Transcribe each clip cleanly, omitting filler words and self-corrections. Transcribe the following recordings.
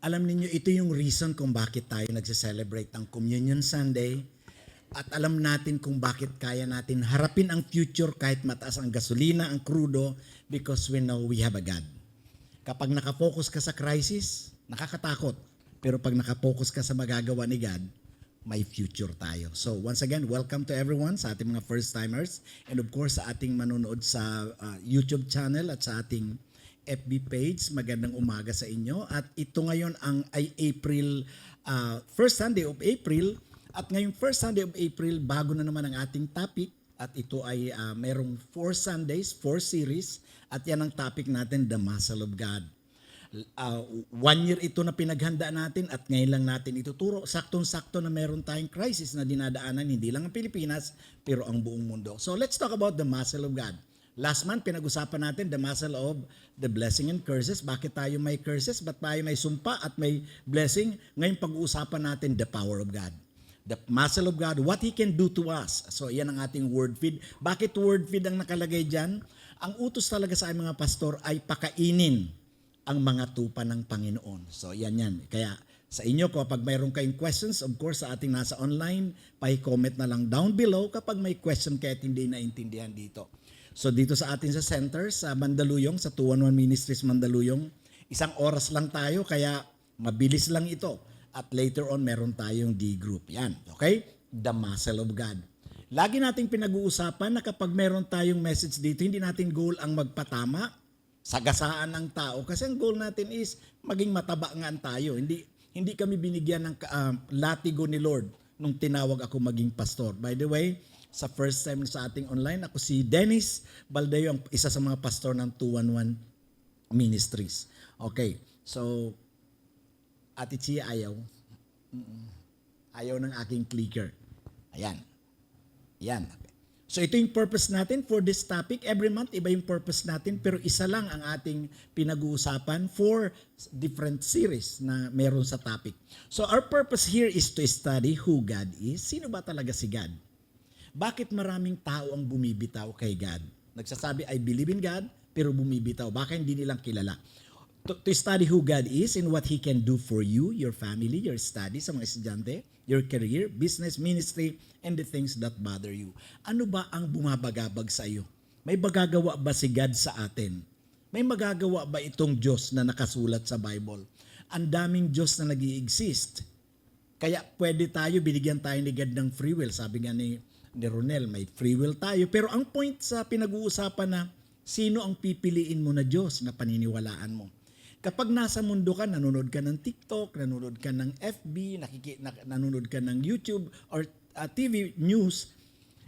Alam ninyo, ito yung reason kung bakit tayo nagse-celebrate ng Communion Sunday. At alam natin kung bakit kaya natin harapin ang future kahit mataas ang gasolina, ang krudo, because we know we have a God. Kapag nakafocus ka sa crisis, nakakatakot. Pero pag nakafocus ka sa magagawa ni God, may future tayo. So once again, welcome to everyone sa ating mga first-timers and of course sa ating manonood sa YouTube channel at sa ating FB page. Magandang umaga sa inyo. At ito ngayon ay April, first Sunday of April. At ngayong first Sunday of April, bago na naman ang ating topic. At ito ay merong 4 Sundays, 4 series. At yan ang topic natin, The Muscle of God. 1 year ito na pinaghanda natin at ngayon lang natin ituturo. Saktong-sakto na meron tayong crisis na dinadaanan, hindi lang ang Pilipinas, pero ang buong mundo. So let's talk about the muscle of God. Last month, pinag-usapan natin the muscle of the blessing and curses. Bakit tayo may curses? Ba't tayo may sumpa at may blessing? Ngayon pag-uusapan natin the power of God. The muscle of God, what He can do to us. So yan ang ating word feed. Bakit word feed ang nakalagay dyan? Ang utos talaga sa aming mga pastor ay pakainin ang mga tupa ng Panginoon. So yan. Kaya sa inyo, kapag mayroon kayong questions, of course sa ating nasa online, pa-comment na lang down below kapag may question kaya't hindi naintindihan dito. So dito sa atin sa center, sa Mandaluyong, sa 211 Ministries Mandaluyong, 1 oras lang tayo, kaya mabilis lang ito. At later on, meron tayong D-group. Yan, okay? The muscle of God. Lagi nating pinag-uusapan na kapag meron tayong message dito, hindi natin goal ang magpatama, sagasaan ng tao. Kasi ang goal natin is maging mataba nga tayo. Hindi kami binigyan ng latigo ni Lord nung tinawag ako maging pastor. By the way, sa first time sa ating online, ako si Dennis Baldeo, ang isa sa mga pastor ng 211 Ministries. Okay, so Ate Chia ayaw. Ayaw ng aking clicker. Ayan. Yan. So ito yung purpose natin for this topic. Every month, iba yung purpose natin, pero isa lang ang ating pinag-uusapan for different series na meron sa topic. So our purpose here is to study who God is. Sino ba talaga si God? Bakit maraming tao ang bumibitaw kay God? Nagsasabi, I believe in God, pero bumibitaw. Baka hindi nilang kilala. To study who God is and what He can do for you, your family, your studies, sa mga estudyante, your career, business, ministry, and the things that bother you. Ano ba ang bumabagabag sa iyo? May magagawa ba si God sa atin? May magagawa ba itong Diyos na nakasulat sa Bible? Ang daming Diyos na nag-i-exist. Kaya pwede tayo, binigyan tayo ni God ng free will. Sabi nga ni Ronel, may free will tayo. Pero ang point sa pinag-uusapan na, sino ang pipiliin mo na Diyos na paniniwalaan mo? Kapag nasa mundo ka, nanonood ka ng TikTok, nanonood ka ng FB, nanonood ka ng YouTube or TV news,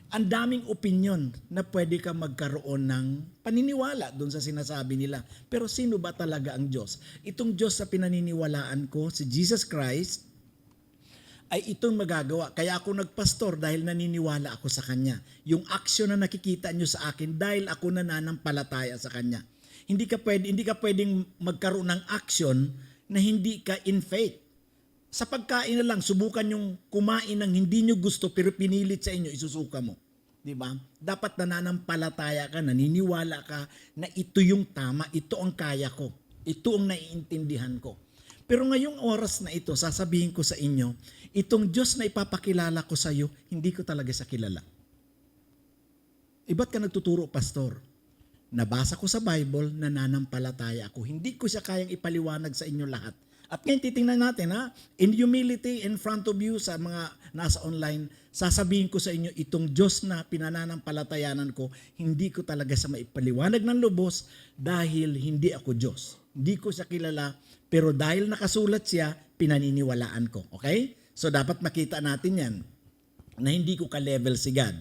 ang daming opinion na pwede ka magkaroon ng paniniwala doon sa sinasabi nila. Pero sino ba talaga ang Diyos? Itong Diyos sa pinaniniwalaan ko, si Jesus Christ, ay itong magagawa. Kaya ako nagpastor dahil naniniwala ako sa Kanya. Yung aksyon na nakikita nyo sa akin dahil ako nananampalataya sa Kanya. Hindi ka pwedeng magkaroon ng action na hindi ka in faith. Sa pagkain na lang, subukan yung kumain ng hindi nyo gusto pero pinilit sa inyo, isusuka mo. Di ba? Dapat nananampalataya ka, naniniwala ka na ito yung tama, ito ang kaya ko, ito ang naiintindihan ko. Pero ngayong oras na ito, sasabihin ko sa inyo, itong Diyos na ipapakilala ko sa iyo, hindi ko talaga sa kilala. Ba't ka nagtuturo, pastor? Nabasa ko sa Bible, nananampalataya ako. Hindi ko siya kayang ipaliwanag sa inyo lahat. At ngayon titingnan natin, in humility in front of you sa mga nasa online, sasabihin ko sa inyo, itong Diyos na pinananampalatayanan ko, hindi ko talaga sa maipaliwanag ng lubos dahil hindi ako Diyos. Hindi ko siya kilala, pero dahil nakasulat siya, pinaniniwalaan ko. Okay? So dapat makita natin yan, na hindi ko ka-level si God.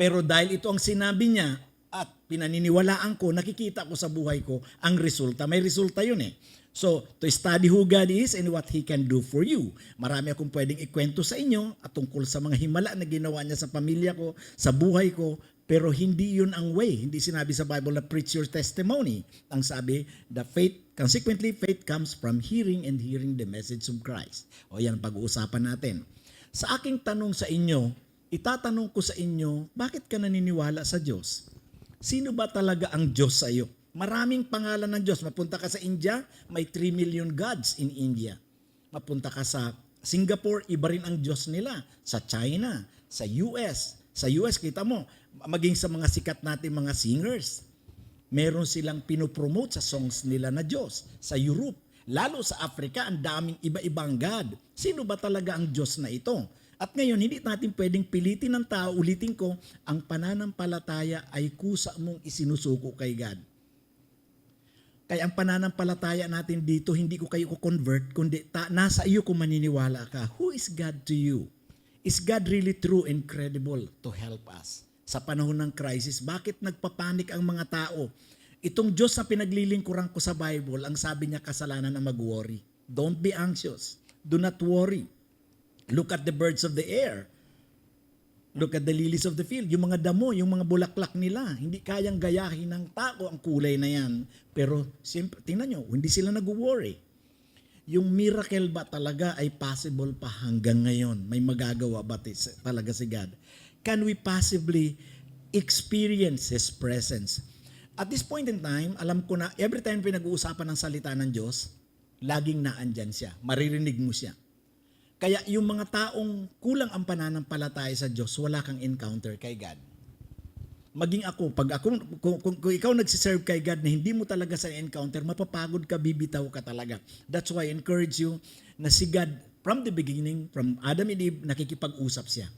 Pero dahil ito ang sinabi niya, at pinaniniwalaan ko, nakikita ko sa buhay ko ang resulta. May resulta yun eh. So, to study who God is and what He can do for you. Marami akong pwedeng ikwento sa inyo at tungkol sa mga himala na ginawa niya sa pamilya ko, sa buhay ko, pero hindi yun ang way. Hindi sinabi sa Bible na preach your testimony. Ang sabi, consequently, faith comes from hearing and hearing the message of Christ. O yan, pag-uusapan natin. Sa aking tanong sa inyo, itatanong ko sa inyo, bakit ka naniniwala sa Diyos? Sino ba talaga ang Diyos sa iyo? Maraming pangalan ng Diyos. Mapunta ka sa India, may 3 million gods in India. Mapunta ka sa Singapore, iba rin ang Diyos nila. Sa China, sa US. Sa US, kita mo, maging sa mga sikat natin mga singers, meron silang pinopromote sa songs nila na Diyos. Sa Europe, lalo sa Africa, ang daming iba-ibang God. Sino ba talaga ang Diyos na ito? At ngayon, hindi natin pwedeng pilitin ng tao, ulitin ko, ang pananampalataya ay kusa mong isinusuko kay God. Kaya ang pananampalataya natin dito, hindi ko kayo convert, kundi nasa iyo kung maniniwala ka. Who is God to you? Is God really true and credible to help us? Sa panahon ng crisis, bakit nagpapanik ang mga tao? Itong Diyos na pinaglilingkuran ko sa Bible, ang sabi niya kasalanan na mag-worry. Don't be anxious. Do not worry. Look at the birds of the air. Look at the lilies of the field. Yung mga damo, yung mga bulaklak nila, hindi kayang gayahin ng tao ang kulay na yan. Pero siyempre, tingnan nyo, hindi sila nag-worry. Yung miracle ba talaga ay possible pa hanggang ngayon? May magagawa ba talaga si God? Can we possibly experience His presence? At this point in time, alam ko na every time pinag-uusapan ng salita ng Diyos, laging naandyan siya. Maririnig mo siya. Kaya yung mga taong kulang ang pananampalataya sa Diyos, wala kang encounter kay God. Maging ako, kung ikaw nagsiserve kay God na hindi mo talaga sa encounter, mapapagod ka, bibitaw ka talaga. That's why I encourage you na si God, from the beginning, from Adam and Eve, nakikipag-usap siya.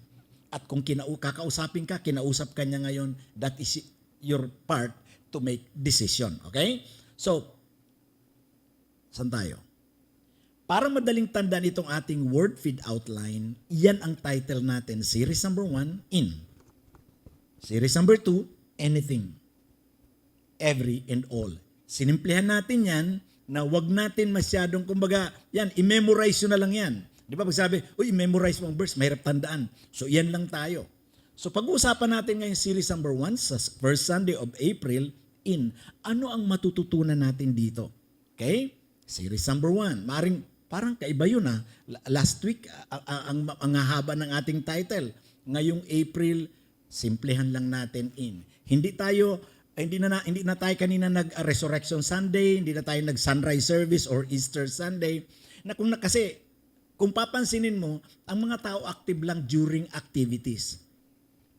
At kung kakausapin ka, kinausap ka niya ngayon, that is your part to make decision. Okay? So, saan tayo? Para madaling tandaan itong ating word feed outline, yan ang title natin. Series number 1, In. Series number 2, Anything. Every and all. Sinimplihan natin yan na wag natin masyadong, kumbaga, yan, i-memorize yun na lang yan. Di ba pag sabi, i-memorize mo ang verse, mahirap tandaan. So, yan lang tayo. So, pag-uusapan natin ngayon series number 1 sa first Sunday of April, In. Ano ang matututunan natin dito? Okay? Series number 1. Parang kaiba yun ha. Last week, ang haba ng ating title. Ngayong April, simplehan lang natin In. Hindi na tayo kanina nag-Resurrection Sunday, hindi na tayo nag-Sunrise Service or Easter Sunday. Kasi kung papansinin mo, ang mga tao active lang during activities.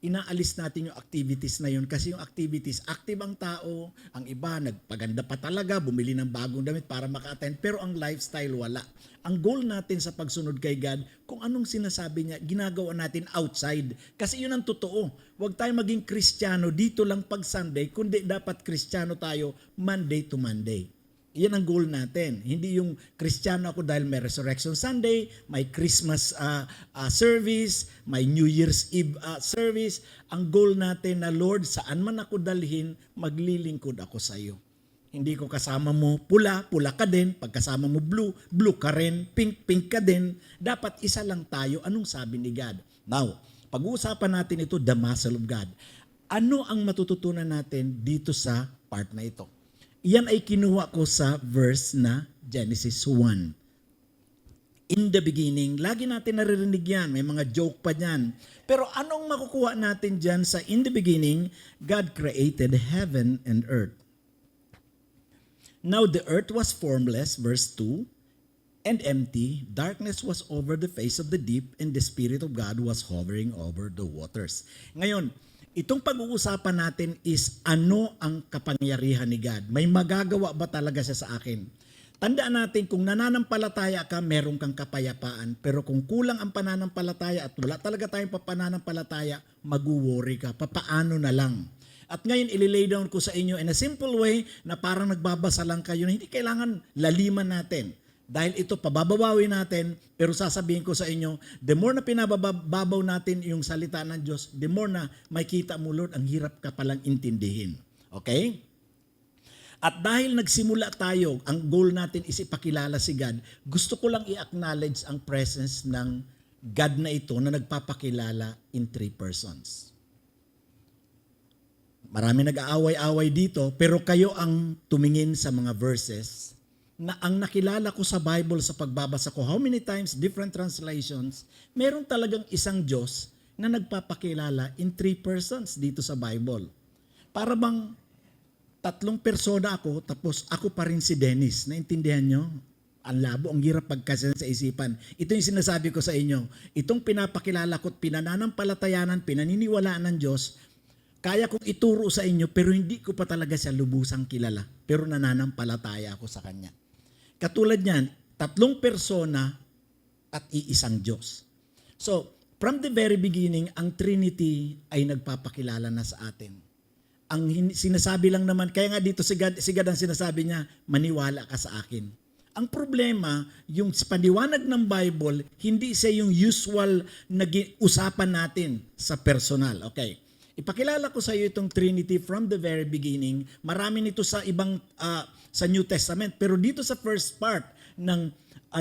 Inaalis natin yung activities na yun kasi yung activities, active ang tao, ang iba nagpaganda pa talaga, bumili ng bagong damit para maka-attend, pero ang lifestyle wala. Ang goal natin sa pagsunod kay God, kung anong sinasabi niya, ginagawa natin outside. Kasi yun ang totoo. Huwag tayo maging Kristiyano dito lang pag Sunday, kundi dapat Kristiyano tayo Monday to Monday. Iyan ang goal natin. Hindi yung Kristiyano ako dahil may Resurrection Sunday, may Christmas service, may New Year's Eve service. Ang goal natin na, Lord, saan man ako dalhin, maglilingkod ako sa iyo. Hindi ko kasama mo pula, pula ka din. Pag kasama mo blue, blue ka rin. Pink, pink ka din. Dapat isa lang tayo. Anong sabi ni God? Now, pag-uusapan natin ito, the muscle of God. Ano ang matututunan natin dito sa part na ito? Iyan ay kinuha ko sa verse na Genesis 1. In the beginning, lagi natin naririnig yan. May mga joke pa dyan. Pero anong makukuha natin dyan sa in the beginning, God created heaven and earth. Now the earth was formless, verse 2, and empty. Darkness was over the face of the deep, and the Spirit of God was hovering over the waters. Ngayon, itong pag-uusapan natin is ano ang kapangyarihan ni God. May magagawa ba talaga siya sa akin? Tandaan natin, kung nananampalataya ka, meron kang kapayapaan. Pero kung kulang ang pananampalataya at wala talaga tayong pananampalataya, mag-worry ka. Papaano na lang? At ngayon, ililay down ko sa inyo in a simple way na parang nagbabasa lang kayo na hindi kailangan laliman natin. Dahil ito, pababawin natin, pero sasabihin ko sa inyo, the more na pinababaw natin yung salita ng Diyos, the more na makita mo, Lord, ang hirap ka palang intindihin. Okay? At dahil nagsimula tayo, ang goal natin is ipakilala si God, gusto ko lang i-acknowledge ang presence ng God na ito na nagpapakilala in 3 persons. Marami nag-aaway-away dito, pero kayo ang tumingin sa mga verses na ang nakilala ko sa Bible sa pagbabasa ko, how many times, different translations, meron talagang isang Diyos na nagpapakilala in 3 persons dito sa Bible. Para bang 3 persona ako, tapos ako pa rin si Dennis. Naintindihan nyo? Ang labo, ang hirap pagkasa sa isipan. Ito yung sinasabi ko sa inyo. Itong pinapakilala ko at pinananampalatayanan, pinaniniwalaan ng Diyos, kaya kong ituro sa inyo pero hindi ko pa talaga siya lubusang kilala. Pero nananampalataya ako sa Kanya. Katulad niyan, 3 persona at iisang Diyos. So, from the very beginning, ang Trinity ay nagpapakilala na sa atin. Ang sinasabi lang naman, kaya nga dito si God ang sinasabi niya, maniwala ka sa akin. Ang problema, yung paniwanag ng Bible, hindi siya yung usual na usapan natin sa personal. Okay. Ipakilala ko sa iyo itong Trinity from the very beginning. Marami nito sa ibang sa New Testament, pero dito sa first part ng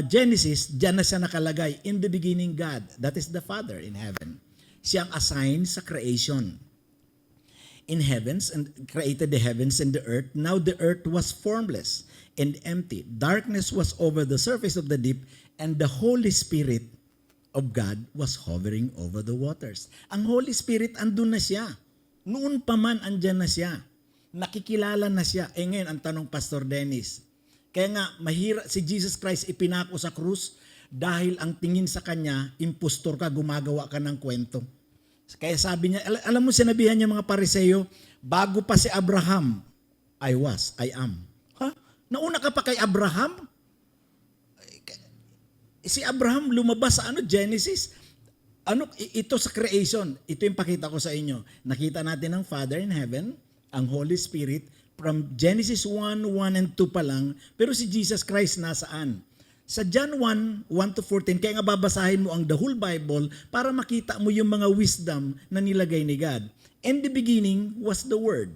Genesis, diyan na siya nakalagay. In the beginning, God, that is the Father in heaven. Siyang assigned sa creation. In heavens and created the heavens and the earth. Now the earth was formless and empty. Darkness was over the surface of the deep, and the Holy Spirit of God was hovering over the waters. Ang Holy Spirit andun na siya. Noon pa man andyan na siya. Nakikilala na siya. Ngayon ang tanong, Pastor Dennis, kaya nga mahirap si Jesus Christ ipinako sa krus dahil ang tingin sa kanya, impostor ka, gumagawa ka ng kwento. Kaya sabi niya, alam mo sinabihan niya mga Pariseo, bago pa si Abraham, I was, I am. Nauna ka pa kay Abraham? Si Abraham lumabas sa Genesis. Ito sa creation. Ito yung pakita ko sa inyo. Nakita natin ang Father in heaven, ang Holy Spirit, from Genesis 1, 1 and 2 pa lang, pero si Jesus Christ nasaan? Sa John 1, 1 to 14, kaya nga babasahin mo ang the whole Bible para makita mo yung mga wisdom na nilagay ni God. In the beginning was the Word.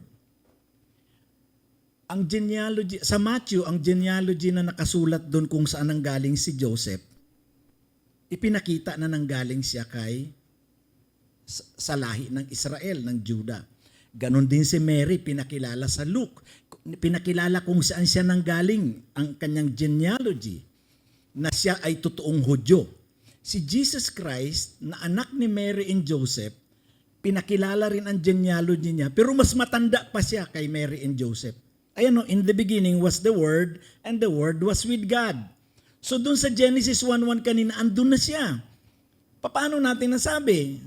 Ang genealogy, sa Matthew, ang genealogy na nakasulat doon kung saan nanggaling si Joseph, ipinakita na nanggaling siya sa lahi ng Israel, ng Judah. Ganon din si Mary, pinakilala sa Luke. Pinakilala kung saan siya nanggaling, ang kanyang genealogy, na siya ay totoong Hudyo. Si Jesus Christ, na anak ni Mary and Joseph, pinakilala rin ang genealogy niya, pero mas matanda pa siya kay Mary and Joseph. Ayan in the beginning was the Word, and the Word was with God. So dun sa Genesis 1:1 kanina, andun na siya. Paano natin nasabi?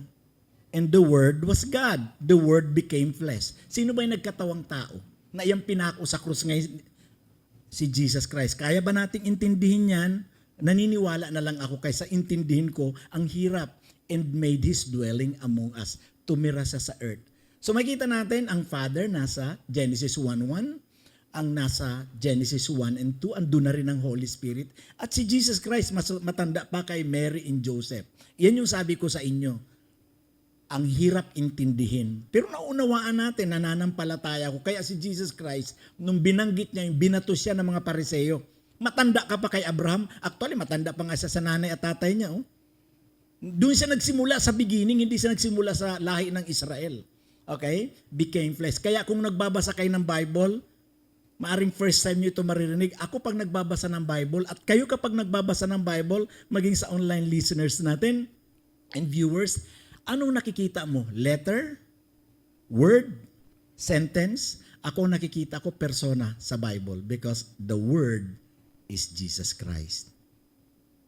And the Word was God. The Word became flesh. Sino ba yung nagkatawang tao na iyang pinako sa krus ngayon? Si Jesus Christ. Kaya ba nating intindihin yan? Naniniwala na lang ako kaysa intindihin ko ang hirap, and made His dwelling among us. Tumira siya sa earth. So makita natin ang Father nasa Genesis 1:1, ang nasa Genesis 1 and 2, andun na rin ang Holy Spirit. At si Jesus Christ, mas matanda pa kay Mary and Joseph. Yan yung sabi ko sa inyo. Ang hirap intindihin. Pero naunawaan natin, nananampalataya ko. Kaya si Jesus Christ, nung binanggit niya, yung binato siya ng mga Pariseo, matanda ka pa kay Abraham. Actually, matanda pa nga siya sa nanay at tatay niya. Doon siya nagsimula sa beginning, hindi siya nagsimula sa lahi ng Israel. Okay? Became flesh. Kaya kung nagbabasa kayo ng Bible, maaring first time nyo ito maririnig. Ako pag nagbabasa ng Bible, at kayo kapag nagbabasa ng Bible, maging sa online listeners natin and viewers, anong nakikita mo? Letter? Word? Sentence? Ako nakikita ko persona sa Bible because the Word is Jesus Christ.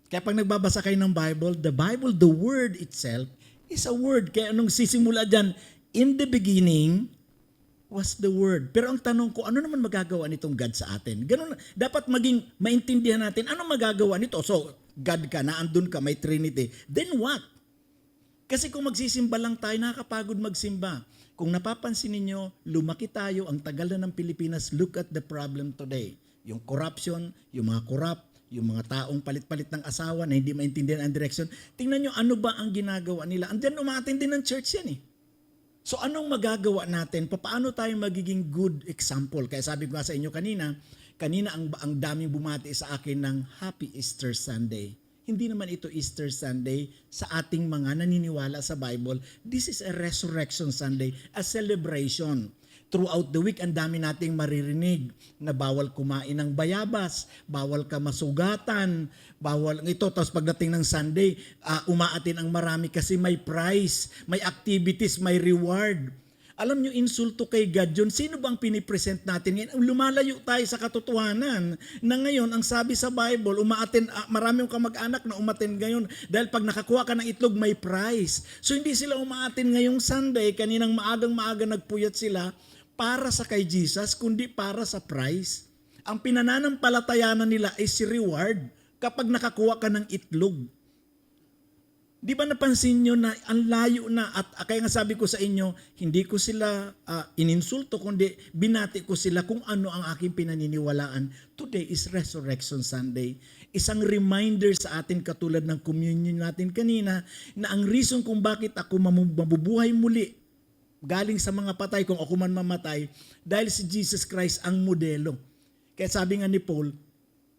Kaya pag nagbabasa kayo ng Bible, the Word itself is a Word. Kaya anong sisimula dyan? In the beginning was the Word. Pero ang tanong ko, ano naman magagawa nitong God sa atin? Ganun, dapat maging maintindihan natin, ano magagawa nito? So, God ka, naandun ka, may Trinity. Then what? Kasi kung magsisimba lang tayo, nakakapagod magsimba. Kung napapansin ninyo, lumaki tayo, ang tagal na ng Pilipinas, look at the problem today. Yung corruption, yung mga corrupt, yung mga taong palit-palit ng asawa na hindi maintindihan ang direksyon. Tingnan nyo, ano ba ang ginagawa nila? And then umaattend din ng church yan eh. So anong magagawa natin? Paano tayo magiging good example? Kaya sabi ko nga sa inyo kanina ang daming bumati sa akin ng Happy Easter Sunday. Hindi naman ito Easter Sunday sa ating mga naniniwala sa Bible. This is a Resurrection Sunday, a celebration. Throughout the week, ang dami nating maririnig na bawal kumain ng bayabas, bawal ka masugatan, bawal ito. Tapos pagdating ng Sunday, umaatin ang marami kasi may prize, may activities, may reward. Alam nyo, insulto kay God yun. Sino bang pinipresent natin ngayon? Lumalayo tayo sa katotohanan na ngayon, ang sabi sa Bible, maraming kamag-anak na umattend ngayon dahil pag nakakuha ka ng itlog, may prize. So hindi sila umaattend ngayong Sunday, kaninang maagang-maaga nagpuyat sila para sa kay Jesus, kundi para sa prize. Ang pinananampalatayanan nila ay si reward kapag nakakuha ka ng itlog. Di ba napansin nyo na ang layo na at kaya nga sabi ko sa inyo, hindi ko sila ininsulto kundi binati ko sila kung ano ang aking pinaniniwalaan. Today is Resurrection Sunday. Isang reminder sa atin katulad ng communion natin kanina na ang reason kung bakit ako mabubuhay muli galing sa mga patay kung ako man mamatay dahil si Jesus Christ ang modelo. Kaya sabi nga ni Paul,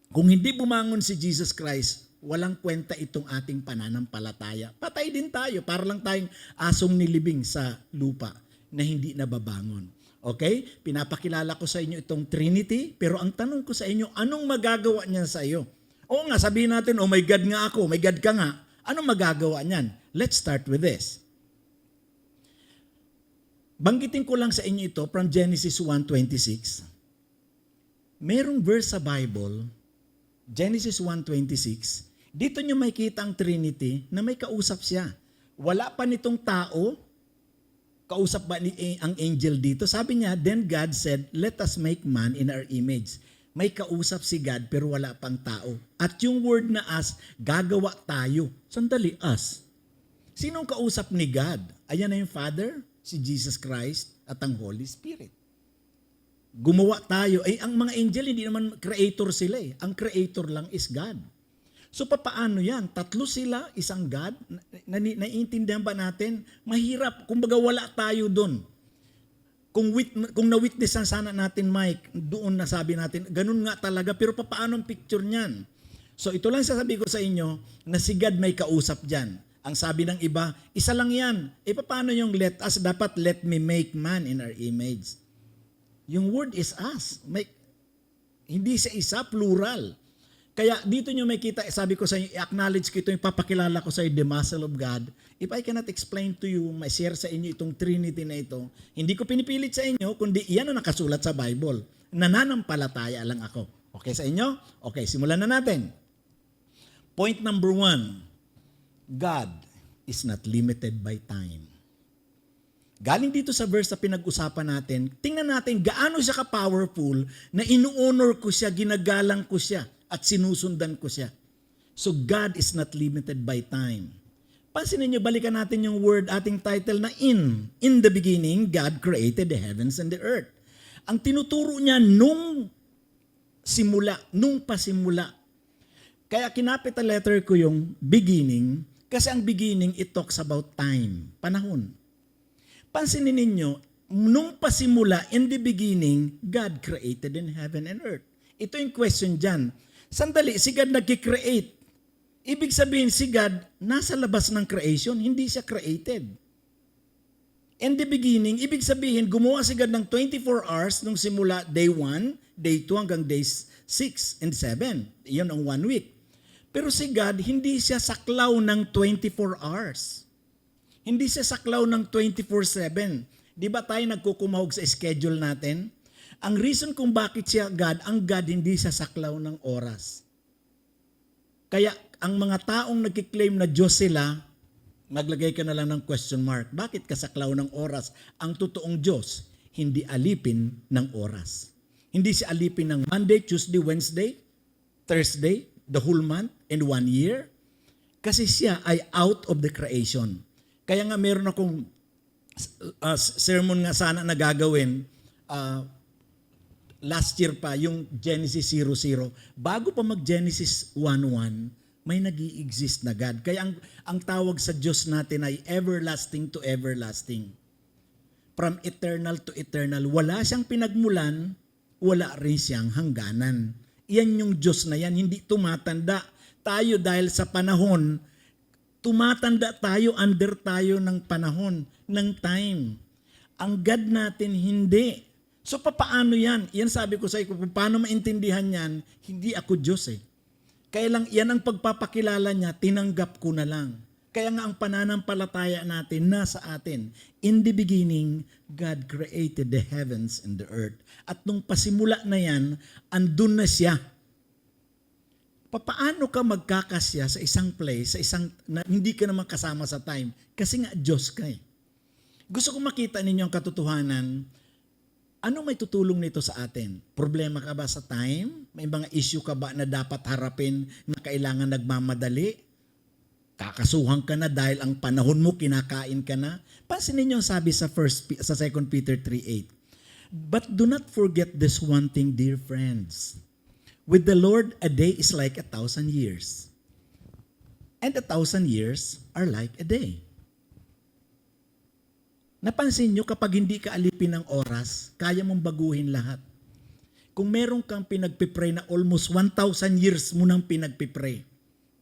kung hindi bumangon si Jesus Christ, walang kwenta itong ating pananampalataya. Patay din tayo, para lang tayong asong nilibing sa lupa na hindi nababangon. Okay? Pinapakilala ko sa inyo itong Trinity, pero ang tanong ko sa inyo, anong magagawa niyan sa iyo? Oo nga, sabihin natin, oh my God nga ako, my God ka nga. Anong magagawa niyan? Let's start with this. Banggitin ko lang sa inyo ito from Genesis 1:26. Merong verse sa Bible, Genesis 1:26, dito nyo makikita ang Trinity na may kausap siya. Wala pa nitong tao, kausap ba ang angel dito? Sabi niya, then God said, let us make man in our image. May kausap si God pero wala pang tao. At yung word na us, gagawa tayo. Sandali, us. Sinong kausap ni God? Ayan na yung Father, si Jesus Christ, at ang Holy Spirit. Gumawa tayo. Ay, ang mga angel, hindi naman creator sila eh. Ang creator lang is God. So, papaano yan? Tatlo sila, isang God. Naiintindihan ba natin? Mahirap. Kumbaga, wala tayo doon. Kung na-witnessan sana natin, Mike, doon nasabi natin, ganun nga talaga. Pero papaano ang picture niyan? So, ito lang sasabi ko sa inyo, na si God may kausap dyan. Ang sabi ng iba, isa lang yan. E paano yung let us? Dapat let me make man in our image. Yung word is us. Hindi sa isa, plural. Kaya dito nyo may kita, sabi ko sa inyo, i-acknowledge ko ito, yung papakilala ko sa inyo, the muscle of God. If I cannot explain to you, may share sa inyo itong Trinity na ito, hindi ko pinipilit sa inyo, kundi iyan ang nakasulat sa Bible. Nananampalataya lang ako. Okay sa inyo? Okay, simulan na natin. Point number 1, God is not limited by time. Galing dito sa verse na pinag-usapan natin, tingnan natin gaano siya ka-powerful na inu-honor ko siya, ginagalang ko siya, at sinusundan ko siya. So God is not limited by time. Pansinin niyo, balikan natin yung word, ating title na in. In the beginning, God created the heavens and the earth. Ang tinuturo niya nung pasimula. Kaya kinapital letter ko yung beginning, kasi ang beginning, it talks about time, panahon. Pansinin ninyo, nung pasimula, in the beginning, God created in heaven and earth. Ito yung question dyan. Sandali, si God nag-create. Ibig sabihin, si God nasa labas ng creation, hindi siya created. In the beginning, ibig sabihin, gumawa si God ng 24 hours nung simula day 1, day 2 hanggang day 6 and 7. Iyon ang 1 week. Pero si God, hindi siya saklaw ng 24 hours. Hindi siya saklaw ng 24/7. Di ba tayo nagkukumahog sa schedule natin? Ang reason kung bakit siya God, ang God hindi siya saklaw ng oras. Kaya ang mga taong nagkiklaim na Diyos sila, maglagay ka na lang ng question mark. Bakit ka saklaw ng oras? Ang totoong Diyos, hindi alipin ng oras. Hindi siya alipin ng Monday, Tuesday, Wednesday, Thursday, the whole month, and 1 year. Kasi siya ay out of the creation. Kaya nga meron akong sermon nga sana na gagawin last year pa, yung Genesis 0:0. Bago pa mag-Genesis 1:1, may nag-i-exist na God. Kaya ang tawag sa Diyos natin ay everlasting to everlasting. From eternal to eternal. Wala siyang pinagmulan, wala rin siyang hangganan. Iyan yung Diyos na yan, hindi tumatanda. Tayo dahil sa panahon, tumatanda tayo, under tayo ng panahon, ng time. Ang God natin, hindi. So, paano yan? Yan sabi ko sa iyo, kung paano maintindihan yan, hindi ako Diyos eh. Kaya lang, yan ang pagpapakilala niya, tinanggap ko na lang. Kaya nga ang pananampalataya natin nasa atin. In the beginning, God created the heavens and the earth. At nung pasimula na yan, andun na siya. Paano ka magkakasya sa isang place, na hindi ka naman kasama sa time? Kasi nga Diyos ka eh. Gusto kong makita ninyo ang katotohanan. Ano may tutulong nito sa atin? Problema ka ba sa time? May mga issue ka ba na dapat harapin na kailangan nagmamadali? Kakasuhan ka na dahil ang panahon mo kinakain ka na? Pansinin niyo ang sabi sa 2 Peter 3:8. But do not forget this one thing, dear friends. With the Lord, a day is like 1,000 years. And 1,000 years are like a day. Napansin niyo kapag hindi ka alipin ng oras, kaya mong baguhin lahat. Kung meron kang pinagpipray na almost 1,000 years mo nang pinagpipray,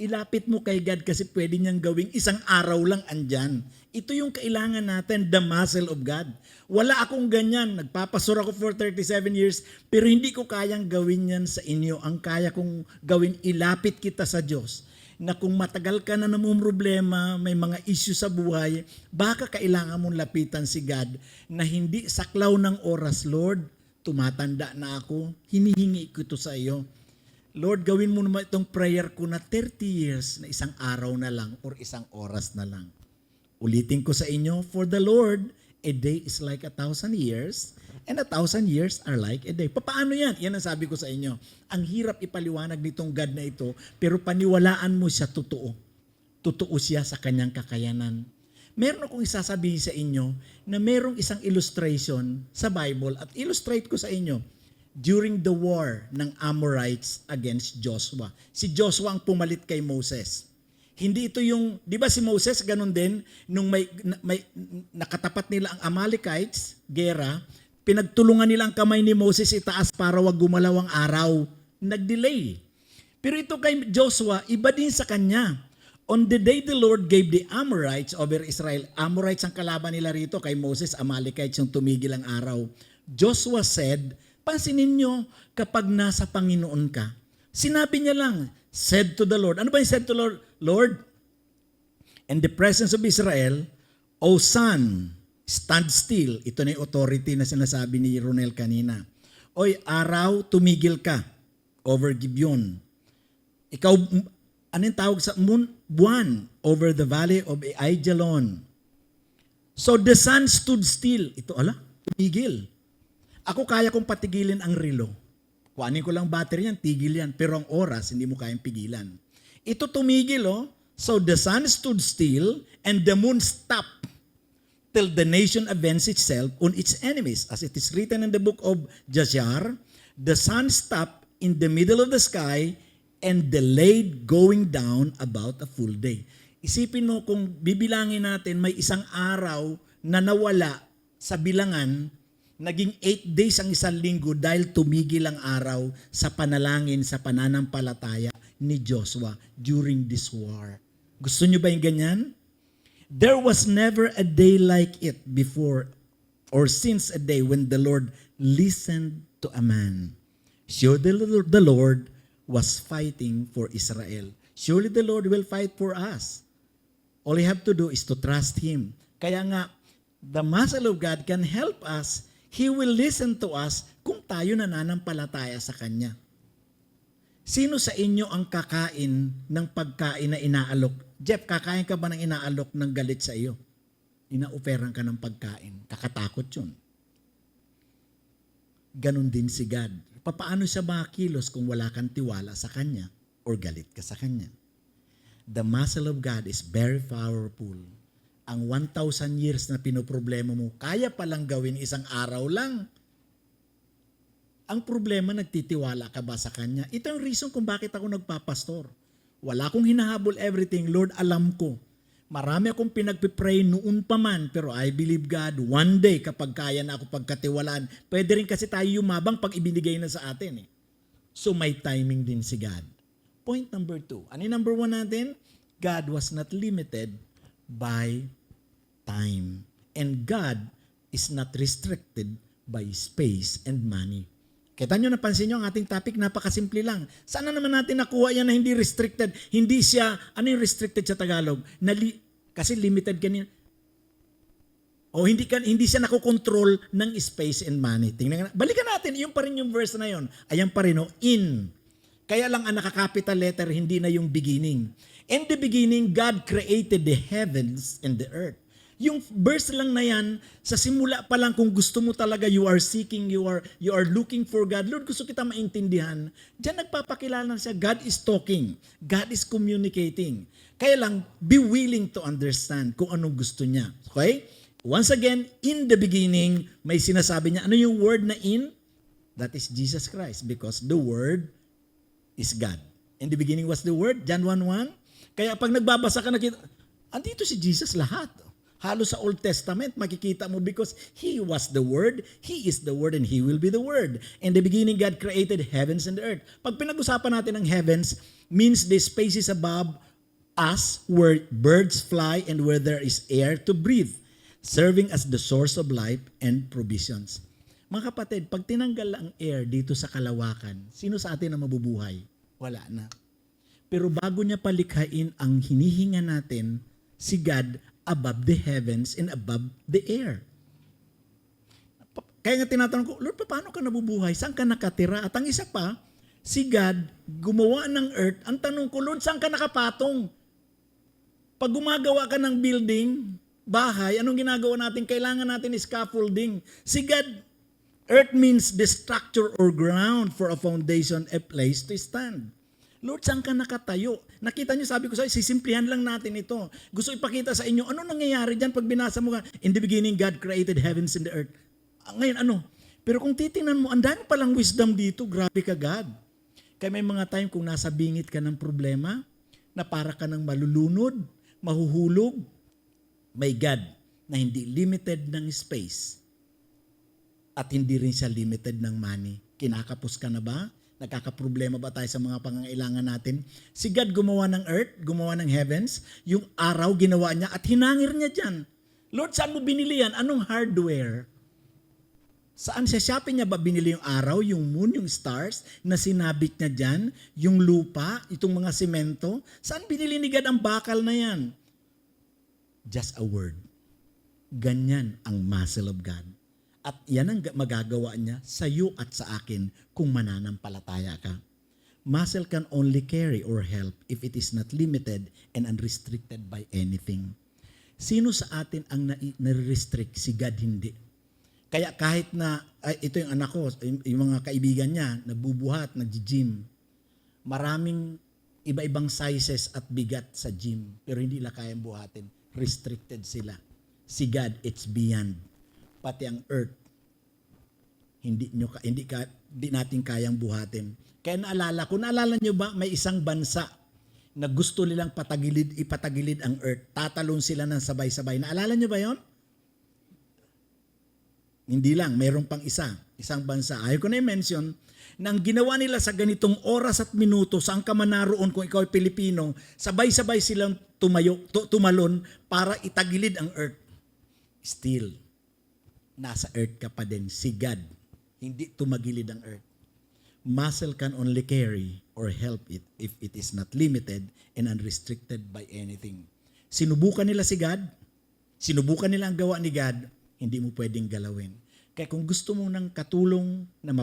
ilapit mo kay God kasi pwede niyang gawing isang araw lang andyan. Ito yung kailangan natin, the muscle of God. Wala akong ganyan. Nagpapastor ako for 37 years, pero hindi ko kayang gawin yan sa inyo. Ang kaya kong gawin, ilapit kita sa Diyos. Na kung matagal ka na namumroblema, may mga issue sa buhay, baka kailangan mong lapitan si God na hindi saklaw ng oras, Lord, tumatanda na ako, hinihingi ko ito sa iyo. Lord, gawin mo naman itong prayer ko na 30 years na isang araw na lang or isang oras na lang. Ulitin ko sa inyo, for the Lord, a day is like 1,000 years and 1,000 years are like a day. Paano yan? Yan ang sabi ko sa inyo. Ang hirap ipaliwanag nitong God na ito, pero paniwalaan mo siya totoo. Totoo siya sa kanyang kakayanan. Meron akong isasabihin sa inyo na merong isang illustration sa Bible at illustrate ko sa inyo. During the war ng Amorites against Joshua. Si Joshua ang pumalit kay Moses. Hindi ito yung, di ba si Moses ganun din, nung may nakatapat nila ang Amalekites, gera, pinagtulungan nila ang kamay ni Moses itaas para wag gumalaw ang araw. Nag-delay. Pero ito kay Joshua, iba din sa kanya. On the day the Lord gave the Amorites over Israel, Amorites ang kalaban nila rito, kay Moses, Amalekites yung tumigil ang araw. Joshua said, pansinin nyo kapag nasa Panginoon ka. Sinabi niya lang, said to the Lord. Ano ba yung said to Lord? Lord, in the presence of Israel, O sun, stand still. Ito na yung authority na sinasabi ni Ronel kanina. Oy, araw, tumigil ka over Gibeon. Ikaw, anong tawag sa moon? Buwan, over the valley of Aijalon. So the sun stood still. Ito, tumigil. Ako kaya kong patigilin ang relo. Kuhanin ko lang battery yan, tigil yan. Pero ang oras, hindi mo kayang pigilan. Ito tumigil, oh. So the sun stood still and the moon stopped till the nation avenged itself on its enemies. As it is written in the book of Jashar, the sun stopped in the middle of the sky and delayed going down about a full day. Isipin mo kung bibilangin natin, may isang araw na nawala sa bilangan, naging 8 days ang isang linggo dahil tumigil ang araw sa panalangin, sa pananampalataya ni Joshua during this war. Gusto nyo ba yung ganyan? There was never a day like it before or since a day when the Lord listened to a man. Surely the Lord was fighting for Israel. Surely the Lord will fight for us. All you have to do is to trust Him. Kaya nga, the muscle of God can help us. He will listen to us kung tayo nananampalataya sa Kanya. Sino sa inyo ang kakain ng pagkain na inaalok? Jeff, kakain ka ba ng inaalok ng galit sa iyo? Ina-oferan ka ng pagkain. Kakatakot yun. Ganon din si God. Paano siya makilos kung wala kang tiwala sa Kanya or galit ka sa Kanya? The muscle of God is very powerful. Ang 1,000 years na pinoproblema mo, kaya palang gawin isang araw lang. Ang problema, nagtitiwala ka ba sa Kanya? Ito ang reason kung bakit ako nagpapastor. Wala akong hinahabol everything. Lord, alam ko. Marami akong pinagpipray noon pa man, pero I believe God, one day kapag kaya na ako pagkatiwalaan, pwede rin kasi tayo yumabang pag ibinigay na sa atin. So may timing din si God. Point number 2. Ano yung number 1 natin? God was not limited by time. And God is not restricted by space and money. Kita nyo, napansin nyo ang ating topic, napakasimple lang. Sana naman natin nakuha yan na hindi restricted. Hindi siya, ano yung restricted sa Tagalog? Kasi limited kanina. O hindi siya nakokontrol ng space and money. Tingnan, balikan natin, yung pa rin yung verse na yon. Ayan pa rin, in. Kaya lang ang nakakapital letter, hindi na yung beginning. In the beginning, God created the heavens and the earth. Yung verse lang na yan, sa simula pa lang, kung gusto mo talaga, you are seeking, you are looking for God. Lord, gusto kita maintindihan. Diyan nagpapakilala na siya, God is talking. God is communicating. Kaya lang, be willing to understand kung anong gusto niya. Okay? Once again, in the beginning, may sinasabi niya, ano yung word na in? That is Jesus Christ, because the word is God. In the beginning was the word, John 1:1. Kaya pag nagbabasa ka, nakita, andito si Jesus lahat. Halos sa Old Testament, makikita mo because He was the Word, He is the Word, and He will be the Word. In the beginning, God created heavens and the earth. Pag pinag-usapan natin ng heavens, means the spaces above us where birds fly and where there is air to breathe, serving as the source of life and provisions. Mga kapatid, pag tinanggal ang air dito sa kalawakan, sino sa atin ang mabubuhay? Wala na. Pero bago niya palikhain ang hinihinga natin, si God above the heavens and above the air. Kaya nga tinatanong ko, Lord, paano ka nabubuhay? Saan ka nakatira? At ang isa pa, si God gumawa ng earth. Ang tanong ko, Lord, saan ka nakapatong? Pag gumagawa ka ng building, bahay, anong ginagawa natin? Kailangan natin scaffolding. Si God, earth means the structure or ground for a foundation, a place to stand. Lord, saan ka nakatayo? Nakita niyo, sabi ko sa inyo, sisimplihan lang natin ito. Gusto ipakita sa inyo, ano nangyayari dyan pag binasa mo ka, in the beginning, God created heavens and the earth. Ngayon, ano? Pero kung titingnan mo, ang dami palang wisdom dito, grabe ka, God. Kaya may mga time kung nasa bingit ka ng problema, na para ka ng malulunod, mahuhulog, may God na hindi limited ng space at hindi rin siya limited ng money. Kinakapos ka na ba? Nagkakaproblema ba tayo sa mga pangangailangan natin? Si God gumawa ng earth, gumawa ng heavens, yung araw ginawa niya at hinangir niya dyan. Lord, saan mo binili yan? Anong hardware? Saan sa Shopee niya ba binili yung araw, yung moon, yung stars na sinabit niya dyan? Yung lupa, itong mga semento? Saan binili ni God ang bakal na yan? Just a word. Ganyan ang muscle of God. At yan ang magagawa niya sa iyo at sa akin kung mananampalataya ka. Muscle can only carry or help if it is not limited and unrestricted by anything. Sino sa atin ang nare-restrict? Si God hindi. Kaya kahit na, ito yung anak ko, yung mga kaibigan niya, nagbubuhat, nag-gym. Maraming iba-ibang sizes at bigat sa gym, pero hindi nila kayang buhatin. Restricted sila. Si God, it's beyond. Pati ang earth, hindi natin kayang buhatin. Kaya naalala nyo ba, may isang bansa na gusto nilang ipatagilid ang earth. Tatalon sila ng sabay-sabay. Naalala nyo ba yon? Hindi lang, mayroon pang isang bansa. Ayaw ko na i-mention, na ang ginawa nila sa ganitong oras at minuto, saan ka man naroon kung ikaw ay Pilipino, sabay-sabay silang tumalon para itagilid ang earth. Still, nasa earth ka pa din. Si God, hindi tumagilid ang earth. Muscle can only carry or help it if it is not limited and unrestricted by anything. Sinubukan nila si God, sinubukan nila ang gawa ni God, hindi mo pwedeng galawin. Kaya kung gusto mo ng katulong na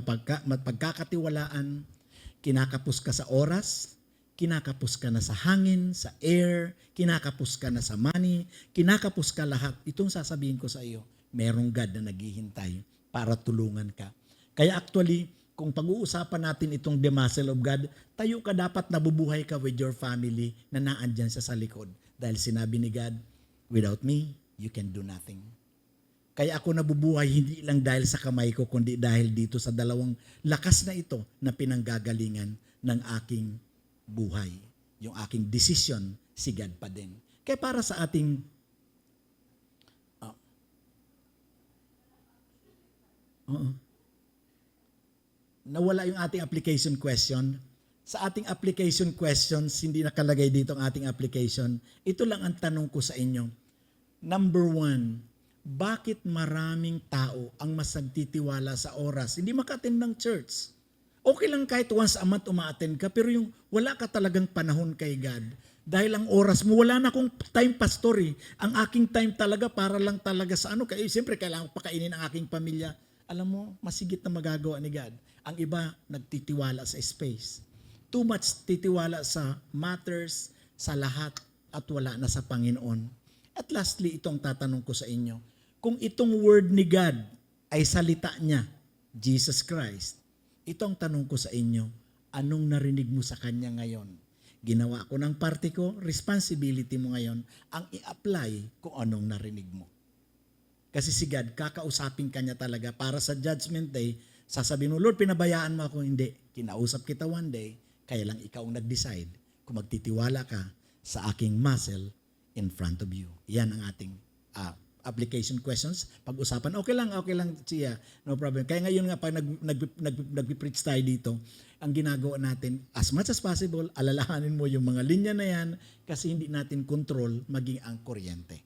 mapagkakatiwalaan, kinakapos ka sa oras, kinakapos ka na sa hangin, sa air, kinakapos ka na sa money, kinakapos ka lahat. Itong sasabihin ko sa iyo, merong God na naghihintay para tulungan ka. Kaya actually, kung pag-uusapan natin itong the muscle of God, tayo ka dapat nabubuhay ka with your family na naandyan sa likod. Dahil sinabi ni God, without me, you can do nothing. Kaya ako nabubuhay hindi lang dahil sa kamay ko, kundi dahil dito sa dalawang lakas na ito na pinanggagalingan ng aking buhay. Yung aking decision, si God pa din. Kaya para sa ating nawala yung ating application question. Sa ating application questions, hindi nakalagay dito ang ating application. Ito lang ang tanong ko sa inyo. Number 1, bakit maraming tao ang mas nagtitiwala sa oras, hindi maka-attend ng church? Okay lang kahit once a month uma-attend ka, pero yung wala ka talagang panahon kay God, dahil ang oras mo, wala na akong time, pastor eh. Ang aking time talaga para lang talaga sa ano. Kaya siyempre kailangan ko pakainin ang aking pamilya. Alam mo, masigit na magagawa ni God. Ang iba, nagtitiwala sa space. Too much titiwala sa matters, sa lahat, at wala na sa Panginoon. At lastly, itong tatanong ko sa inyo. Kung itong word ni God ay salita niya, Jesus Christ, ito ang tanong ko sa inyo, anong narinig mo sa Kanya ngayon? Ginawa ko ng parte ko, responsibility mo ngayon ang i-apply kung anong narinig mo. Kasi si God, kakausapin ka niya talaga para sa judgment day, sasabihin mo, Lord, pinabayaan mo ako. Hindi, kinausap kita one day, kaya lang ikaw ang nag-decide kung magtitiwala ka sa aking muscle in front of you. Yan ang ating application questions. Pag-usapan, okay lang siya, no problem. Kaya ngayon nga, pag nag-preach tayo dito, ang ginagawa natin, as much as possible, alalahanin mo yung mga linya na yan kasi hindi natin control maging ang kuryente.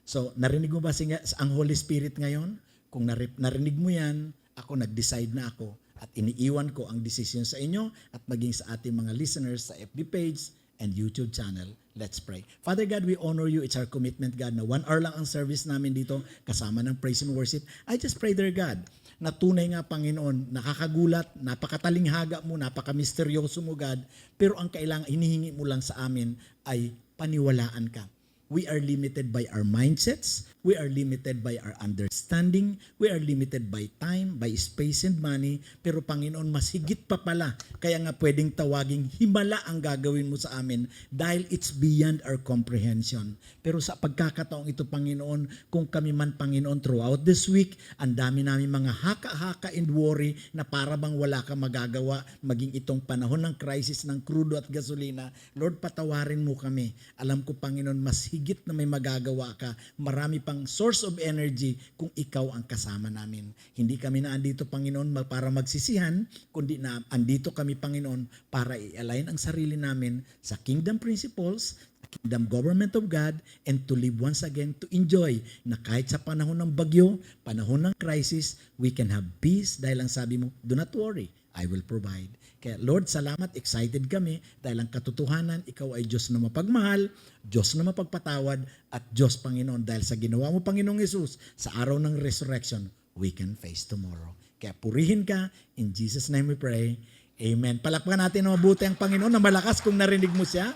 So, narinig mo ba ang Holy Spirit ngayon? Kung narinig mo yan, ako nag-decide na ako at iniiwan ko ang decision sa inyo at maging sa ating mga listeners sa FB page and YouTube channel. Let's pray. Father God, we honor you. It's our commitment, God, na 1 hour lang ang service namin dito kasama ng praise and worship. I just pray, dear God, na tunay nga, Panginoon, nakakagulat, napakatalinghaga mo, napaka-misteryoso mo, God, pero ang kailangan, hinihingi mo lang sa amin ay paniwalaan ka. We are limited by our mindsets. We are limited by our understanding. We are limited by time, by space and money. Pero Panginoon, mas higit pa pala. Kaya nga pwedeng tawaging himala ang gagawin mo sa amin dahil it's beyond our comprehension. Pero sa pagkakataong ito, Panginoon, kung kami man, Panginoon, throughout this week, ang dami namin mga haka-haka and worry na para bang wala ka magagawa maging itong panahon ng crisis ng krudo at gasolina. Lord, patawarin mo kami. Alam ko, Panginoon, mas higit na may magagawa ka. Marami pang source of energy kung ikaw ang kasama namin. Hindi kami na andito, Panginoon, para magsisihan, kundi na andito kami, Panginoon, para i-align ang sarili namin sa kingdom principles, kingdom government of God, and to live once again, to enjoy na kahit sa panahon ng bagyo, panahon ng crisis, we can have peace dahil ang sabi mo, do not worry, I will provide. Kaya Lord, salamat, excited kami dahil ang katotohanan, ikaw ay Diyos na mapagmahal, Diyos na mapagpatawad, at Diyos, Panginoon, dahil sa ginawa mo, Panginoong Yesus, sa araw ng resurrection, we can face tomorrow. Kaya purihin ka, in Jesus' name we pray. Amen. Palakpakan natin na mabuti ang Panginoon na malakas kung narinig mo siya.